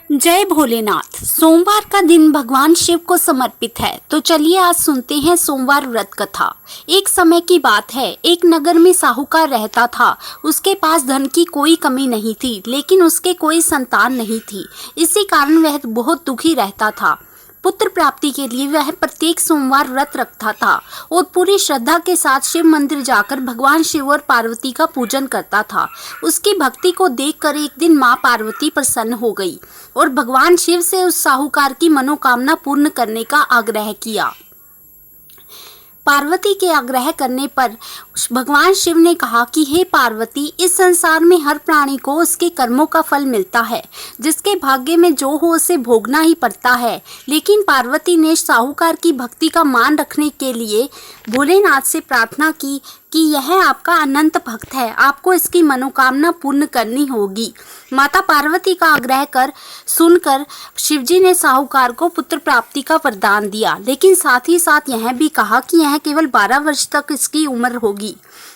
जय भोलेनाथ। सोमवार का दिन भगवान शिव को समर्पित है, तो चलिए आज सुनते हैं सोमवार व्रत कथा। एक समय की बात है, एक नगर में साहूकार रहता था। उसके पास धन की कोई कमी नहीं थी, लेकिन उसके कोई संतान नहीं थी। इसी कारण वह बहुत दुखी रहता था। पुत्र प्राप्ति के लिए वह प्रत्येक सोमवार व्रत रखता था और पूरी श्रद्धा के साथ शिव मंदिर जाकर भगवान शिव और पार्वती का पूजन करता था। उसकी भक्ति को देखकर एक दिन मां पार्वती प्रसन्न हो गई और भगवान शिव से उस साहूकार की मनोकामना पूर्ण करने का आग्रह किया। पार्वती के आग्रह करने पर भगवान शिव ने कहा कि हे पार्वती, इस संसार में हर प्राणी को उसके कर्मों का फल मिलता है। जिसके भाग्य में जो हो उसे भोगना ही पड़ता है। लेकिन पार्वती ने साहूकार की भक्ति का मान रखने के लिए भोलेनाथ से प्रार्थना की कि यह आपका अनंत भक्त है, आपको इसकी मनोकामना पूर्ण करनी होगी। माता पार्वती का आग्रह सुनकर शिवजी ने साहूकार को पुत्र प्राप्ति का वरदान दिया, लेकिन साथ ही साथ यह भी कहा कि यह केवल 12 वर्ष तक इसकी उम्र होगी।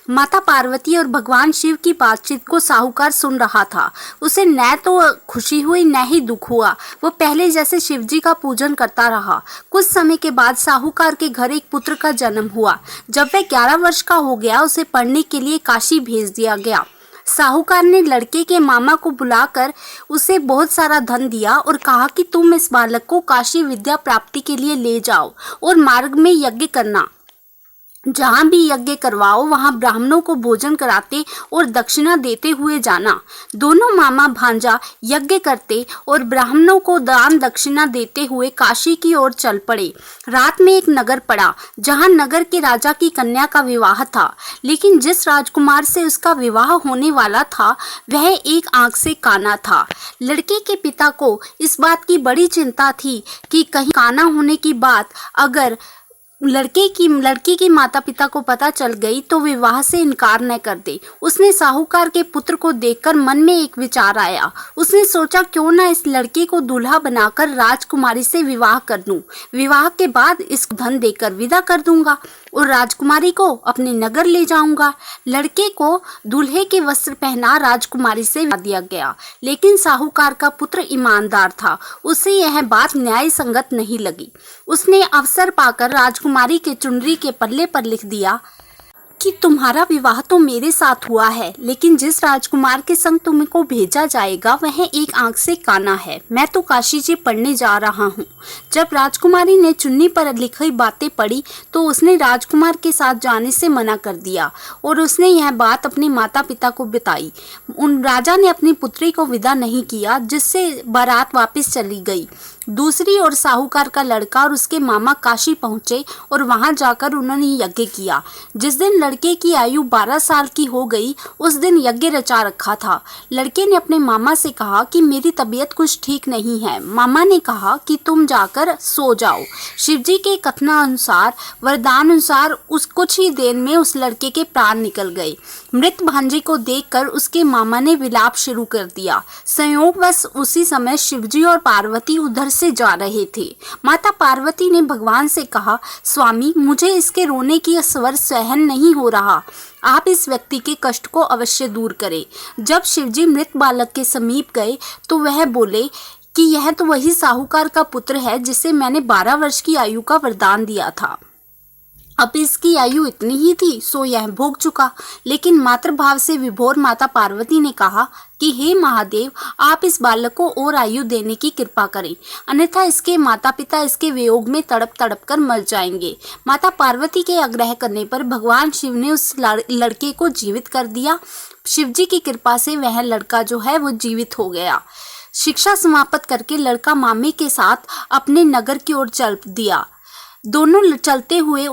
माता पार्वती और भगवान शिव की बातचीत को साहूकार सुन रहा था। उसे न तो खुशी हुई न ही दुख हुआ। वो पहले जैसे शिवजी का पूजन करता रहा। कुछ समय के बाद साहूकार के घर एक पुत्र का जन्म हुआ। जब वह 11 वर्ष का हो गया, उसे पढ़ने के लिए काशी भेज दिया गया। साहूकार ने लड़के के मामा को बुलाकर उसे बहुत सारा धन दिया और कहा कि तुम इस बालक को काशी विद्या प्राप्ति के लिए ले जाओ और मार्ग में यज्ञ करना। जहाँ भी यज्ञ करवाओ वहाँ ब्राह्मणों को भोजन कराते और दक्षिणा देते हुए जाना। दोनों मामा भांजा यज्ञ करते और ब्राह्मणों को दान दक्षिणा देते हुए काशी की ओर चल पड़े। रात में एक नगर पड़ा जहाँ नगर के राजा की कन्या का विवाह था, लेकिन जिस राजकुमार से उसका विवाह होने वाला था वह एक आंख से काना था। लड़के के पिता को इस बात की बड़ी चिंता थी कि कहीं काना होने की बात अगर लड़की की माता पिता को पता चल गई तो विवाह से इनकार न कर दे। उसने साहूकार के पुत्र को देखकर मन में एक विचार आया। उसने सोचा क्यों ना इस लड़के को दूल्हा बनाकर राजकुमारी से विवाह कर दूं। विवाह के बाद इसको धन देकर विदा कर दूंगा और राजकुमारी को अपने नगर ले जाऊंगा। लड़के को दूल्हे के वस्त्र पहना राजकुमारी से विदा दिया गया, लेकिन साहूकार का पुत्र ईमानदार था। उसे यह बात न्याय संगत नहीं लगी। उसने अवसर पाकर राजकुमारी के चुनरी के पल्ले पर लिख दिया कि तुम्हारा विवाह तो मेरे साथ हुआ है, लेकिन जिस राजकुमार के संग तुमको भेजा जाएगा वह एक आंख से काना है। मैं तो काशी जी पढ़ने जा रहा हूँ। जब राजकुमारी ने चुन्नी पर लिखी बातें पढ़ी तो उसने राजकुमार के साथ जाने से मना कर दिया और उसने यह बात अपने माता पिता को बताई। उन राजा ने अपनी पुत्री को विदा नहीं किया, जिससे बारात वापस चली गई। दूसरी ओर साहूकार का लड़का और उसके मामा काशी पहुंचे और वहां जाकर उन्होंने यज्ञ किया। जिस दिन लड़के की आयु 12 साल की हो गई, उस दिन यज्ञ रचा रखा था। लड़के ने अपने मामा से कहा कि मेरी तबीयत कुछ ठीक नहीं है। मामा ने कहा कि तुम जाकर सो जाओ। शिवजी के कथनानुसार वरदान अनुसार उस कुछ ही देर में उस लड़के के प्राण निकल गए। मृत भांजे को देखकर उसके मामा ने विलाप शुरू कर दिया। संयोगवश उसी समय शिवजी और पार्वती उधर से जा रहे थे। माता पार्वती ने भगवान से कहा, स्वामी, मुझे इसके रोने की स्वर सहन नहीं हो रहा। आप इस व्यक्ति के कष्ट को अवश्य दूर करें। जब शिवजी मृत बालक के समीप गए तो वह बोले कि यह तो वही साहूकार का पुत्र है जिसे मैंने 12 वर्ष की आयु का वरदान दिया था। अब इसकी आयु इतनी ही थी सो यह भोग चुका। लेकिन मातृभाव से विभोर माता पार्वती ने कहा कि हे महादेव, आप इस बालक को और आयु देने की कृपा करें, अन्यथा इसके माता पिता इसके वियोग में तड़प तड़प कर मर जाएंगे। माता पार्वती के आग्रह करने पर भगवान शिव ने उस लड़के को जीवित कर दिया। शिवजी की कृपा से वह लड़का जो है वो जीवित हो गया। शिक्षा समाप्त करके लड़का मामे के साथ अपने नगर की ओर चल दिया। दोनों चलते हुए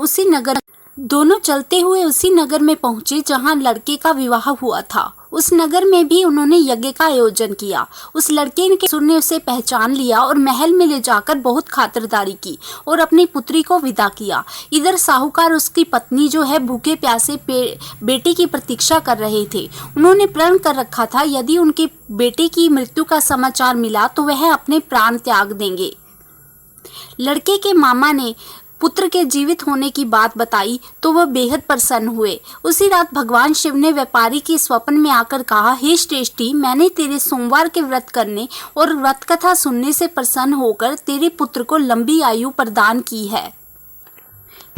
उसी नगर में पहुंचे जहां लड़के का विवाह हुआ था। उस नगर में भी उन्होंने यज्ञ का आयोजन किया। उस लड़के के ससुर ने उसे पहचान लिया और महल में ले जाकर बहुत खातिरदारी की और अपनी पुत्री को विदा किया। इधर साहूकार उसकी पत्नी जो है भूखे प्यासे बेटे की प्रतीक्षा कर रहे थे। उन्होंने प्रण कर रखा था यदि उनके बेटे की मृत्यु का समाचार मिला तो वह अपने प्राण त्याग देंगे। लड़के के मामा ने पुत्र के जीवित होने की बात बताई तो वह बेहद प्रसन्न हुए। उसी रात भगवान शिव ने व्यापारी के स्वप्न में आकर कहा, हे श्रेष्ठी, मैंने तेरे सोमवार के व्रत करने और व्रत कथा सुनने से प्रसन्न होकर तेरे पुत्र को लंबी आयु प्रदान की है।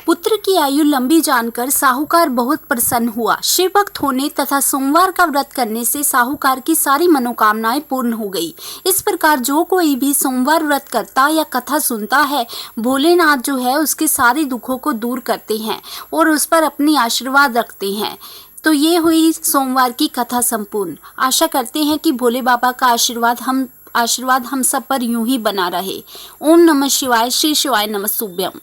पुत्र की आयु लंबी जानकर साहूकार बहुत प्रसन्न हुआ। शिव भक्त होने तथा सोमवार का व्रत करने से साहूकार की सारी मनोकामनाएं पूर्ण हो गई। इस प्रकार जो कोई भी सोमवार व्रत करता या कथा सुनता है, भोलेनाथ जो है उसके सारे दुखों को दूर करते हैं और उस पर अपनी आशीर्वाद रखते हैं। तो ये हुई सोमवार की कथा संपूर्ण। आशा करते हैं कि भोले बाबा का आशीर्वाद हम सब पर यूं ही बना रहे। ओम नमः शिवाय। श्री शिवाय नमः शुभ्यम।